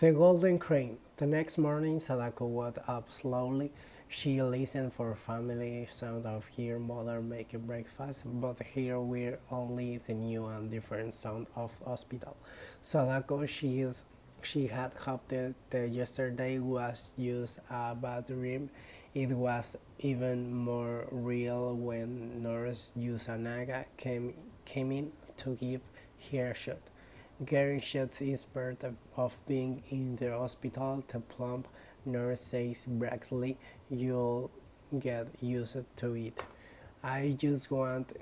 The Golden Crane. The next morning, Sadako woke up slowly. She listened for family sound of her mother making breakfast, but here were only the new and different sound of hospital. Sadako, she had hoped that yesterday was just a bad dream. It was even more real when Nurse Yusanaga came in to give her a shot. Getting shots is part of being in the hospital. The plump nurse says braggingly, "You'll get used to it. I just want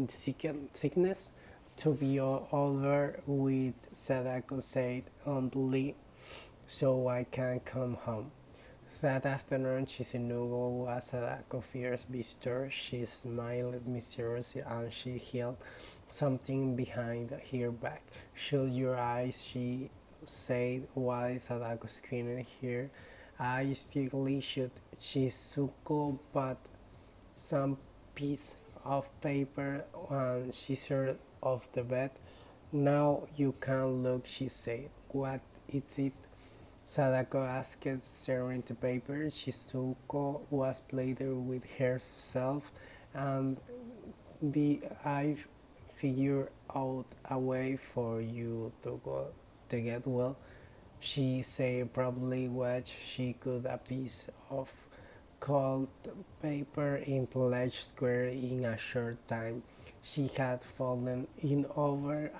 sickness to be over with," Sadako said humbly, "so I can come home." That afternoon, Chizinugo was Sadako's first visitor. She smiled mysteriously and she held something behind her back. "Shut your eyes," she said while Sadako squinted her eyes tightly shut. Chizuko put some piece of paper and scissors off the bed. "Now you can look," she said. "What is it?" Sadako asked, staring at the paper. Shizuko was pleased with herself, and I've figured out a way for you to get well," she said, probably what she could a piece of cold paper into large square in a short time. She had fallen in over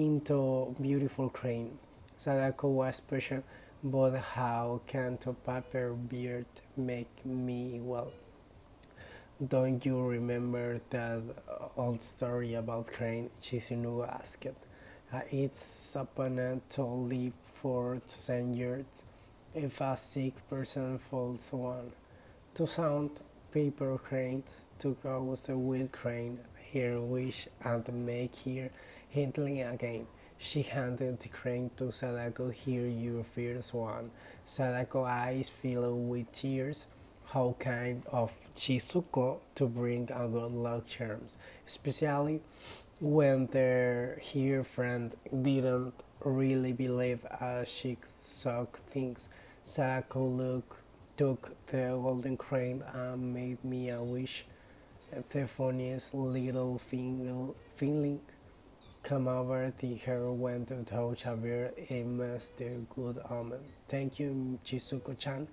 into beautiful crane. Sadako was patient, but how can a paper beard make me well? "Don't you remember that old story about Crane?" Chizuru asked. It's supposed to live for 2,000 years if a sick person falls one. To sound paper cranes to ghost the wheel crane, her wish and make her handling again. She handed the crane to Sadako. "Here, your first one." Sadako's eyes filled with tears. How kind of Shizuko to bring a good luck charms, especially when her friend didn't really believe as she saw things. Sadako took the golden crane and made me a wish. The funniest little feeling come over the her when to touch a bird. It must a good omen. "Thank you, Chizuko-chan,"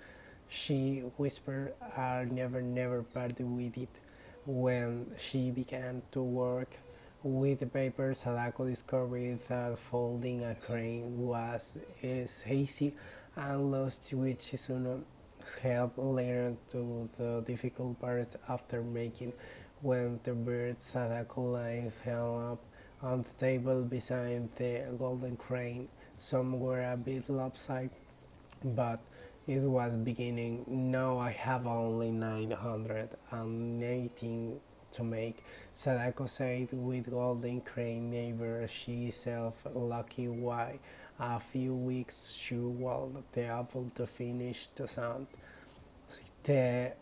she whispered. "I'll never part with it." When she began to work with the paper, Sadako discovered that folding a crane was as easy and lost with Shizuno's help later to the difficult part after making. When the bird, Sadako laid held up on the table beside the golden crane. Some were a bit lopsided, but it was beginning. "Now I have only 918 to make," Sadako said with golden crane neighbor. She self lucky why a few weeks she was the able to finish the sound.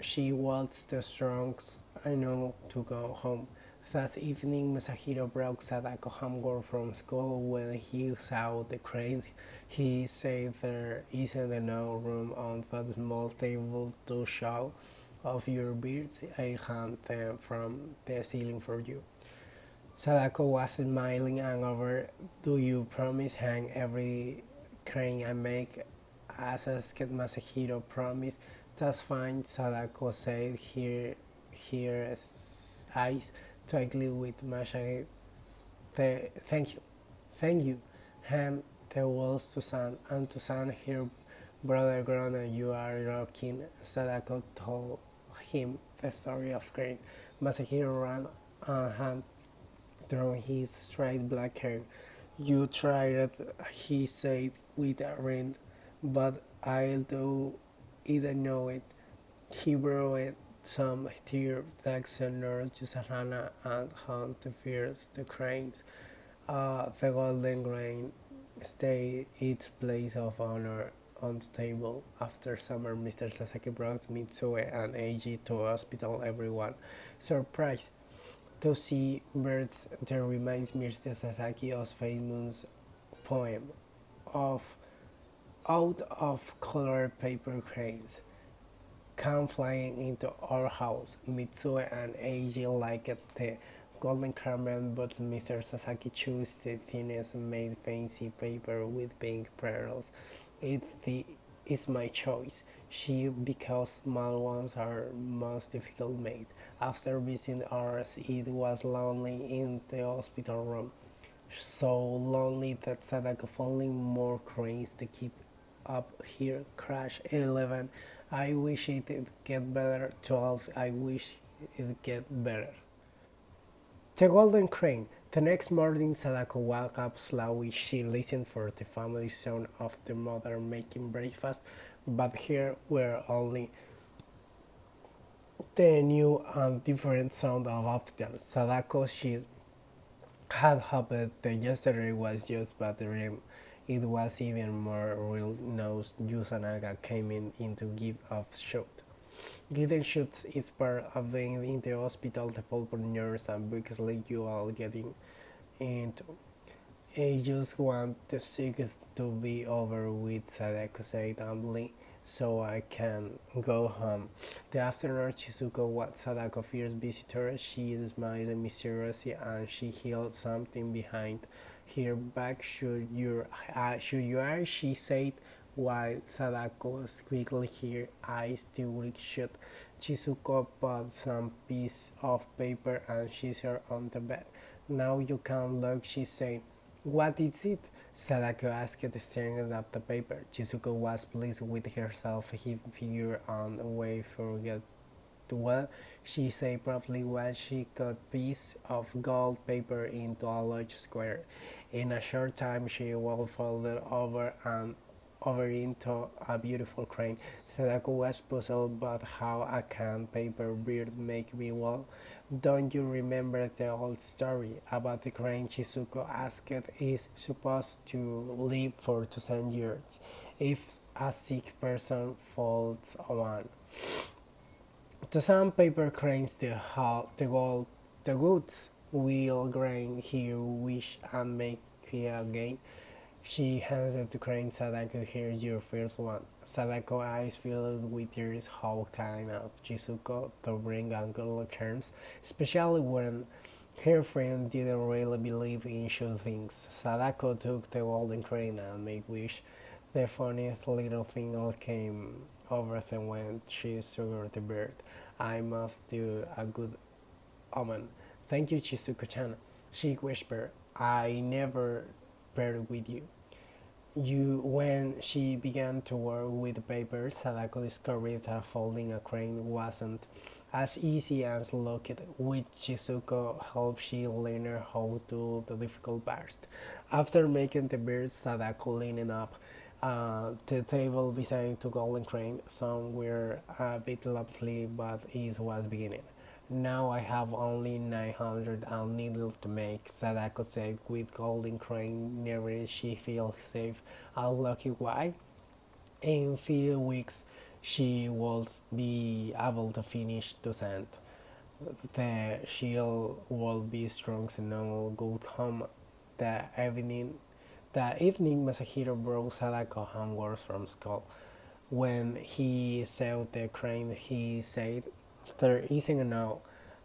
She was the strongest I know to go home. That evening, Masahiro brought Sadako homework from school. When he saw the crane, he said, "There isn't no room on that small table to show off your beards. I hung them from the ceiling for you." Sadako was smiling and over. "Do you promise hang every crane I make?" asked Masahiro. "Promise." "That's fine," Sadako said, her eyes tightly with Masahiro. Thank you. Thank you." Hand the walls to San, and to San, her brother Grona. "You are rocking." Sadako told him the story of Crane. Masahiro ran a hand through his straight black hair. "You tried it," he said with a ring, "but I'll do it. I know it." He brought some tear tags and nerves to Sarana and hunt to first the cranes. The golden grain stayed its place of honor on the table. After summer, Mr. Sasaki brought Mitsue and Eiji to hospital. Everyone surprised to see birds. That reminds Mr. Sasaki of famous poem of out of color paper cranes come flying into our house. Mitsue and Eiji liked the golden caramel, but Mr. Sasaki chose the thinnest made fancy paper with pink pearls. It is my choice. She because small ones are most difficult made. After visiting ours, it was lonely in the hospital room. So lonely that Sadako falling more cranes to keep up here crash 11. I wish it would get better. 12. I wish it would get better. The Golden Crane. The next morning, Sadako woke up slowly. She listened for the family sound of the mother making breakfast, but here were only the new and different sound of often. Sadako, she had hoped that yesterday was just but a dream. It was even more real now Yusanaga came in to give a shot. Getting shots is part of being in the hospital. The pulpy nurse and because you all getting into. I just want the sickness to be over with, Sadako said humbly, so I can go home. The afternoon, Chizuko was Sadako's first visitor. She smiled mysteriously and she held something behind her back. Should your eyes, she said, while Sadako quickly her eyes still shut. Chizuko put some piece of paper and scissors on the bed. Now you can look, she said. What is it? Sadako asked, staring at the paper. Chizuko was pleased with herself. He figured on a way forget well. She said promptly while she cut a piece of gold paper into a large square. In a short time, she was folded over and over into a beautiful crane. Sadako was puzzled about how a can paper bird make me well. Don't you remember the old story about the crane? Shizuko asked. Is supposed to live for 2,000 years if a sick person falls on. To some paper cranes, the goods will grain here wish and make here again. She hands it to Crane. Sadako, here's your first one. Sadako eyes filled with tears. How kind of Chizuko to bring uncle terms, especially when her friend didn't really believe in shoe things. Sadako took the golden crane and made wish. The funniest little thing came over them when she sugared the bird. I must do a good omen. Thank you, Chizuko-chan. She whispered. I never paired with you. When she began to work with the paper, Sadako discovered that folding a crane wasn't as easy as looked. With Shizuko help, she learned how to do the difficult parts. After making the bird, Sadako leaned up the table beside the golden crane. Some were a bit clumsy, but it was beginning. Now I have only 900 needles to make, Sadako said with golden crane nearly she feels safe and lucky. Why? In few weeks she will be able to finish the sand. The shield will be strong enough go home. The evening Masahiro brought Sadako homework from school. When he saw the crane, he said, there isn't enough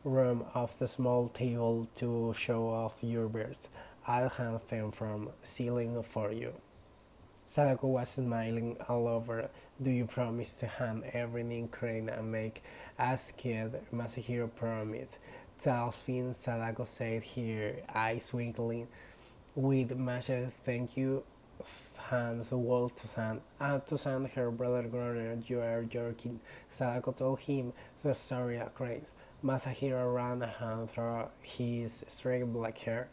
room off the small table to show off your birds. I'll hang them from ceiling for you. Sadako was smiling all over. Do you promise to hand everything crane and make? Asked Masahiro. Promise. Delphine, Sadako said, her eyes twinkling. With Masha, thank you. Hands walls to sand her brother Groner, you are joking. Sadako told him the story of Grace. Masahiro ran a hand through his straight black hair.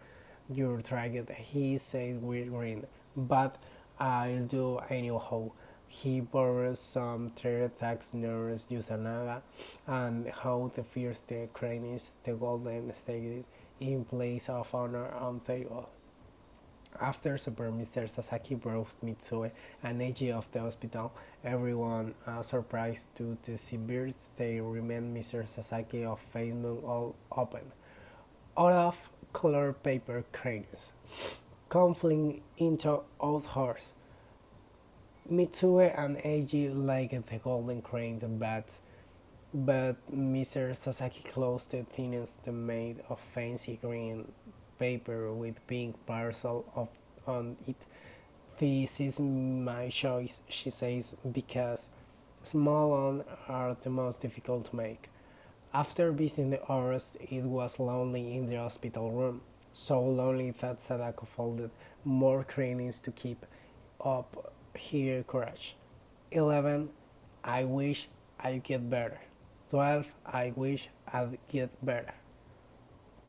You're dragged, he said with grin. But I'll do anyhow. He borrowed some tax nerves Yusanaga and how the first the crane is the golden stayed in place of honor on table. After supper, Mr. Sasaki brought Mitsue and Eiji of the hospital. Everyone surprised to see birds. They remained Mr. Sasaki of Facebook all open. Out of color paper cranes. conflict into old horse. Mitsue and Eiji liked the golden cranes and bats, but Mr. Sasaki closed the thinnest made of fancy green paper with pink parcel of on it. This is my choice, she says, because small ones are the most difficult to make. After visiting the arrest, it was lonely in the hospital room, so lonely that Sadako folded more cravings to keep up her courage. 11. I wish I'd get better. 12. I wish I'd get better.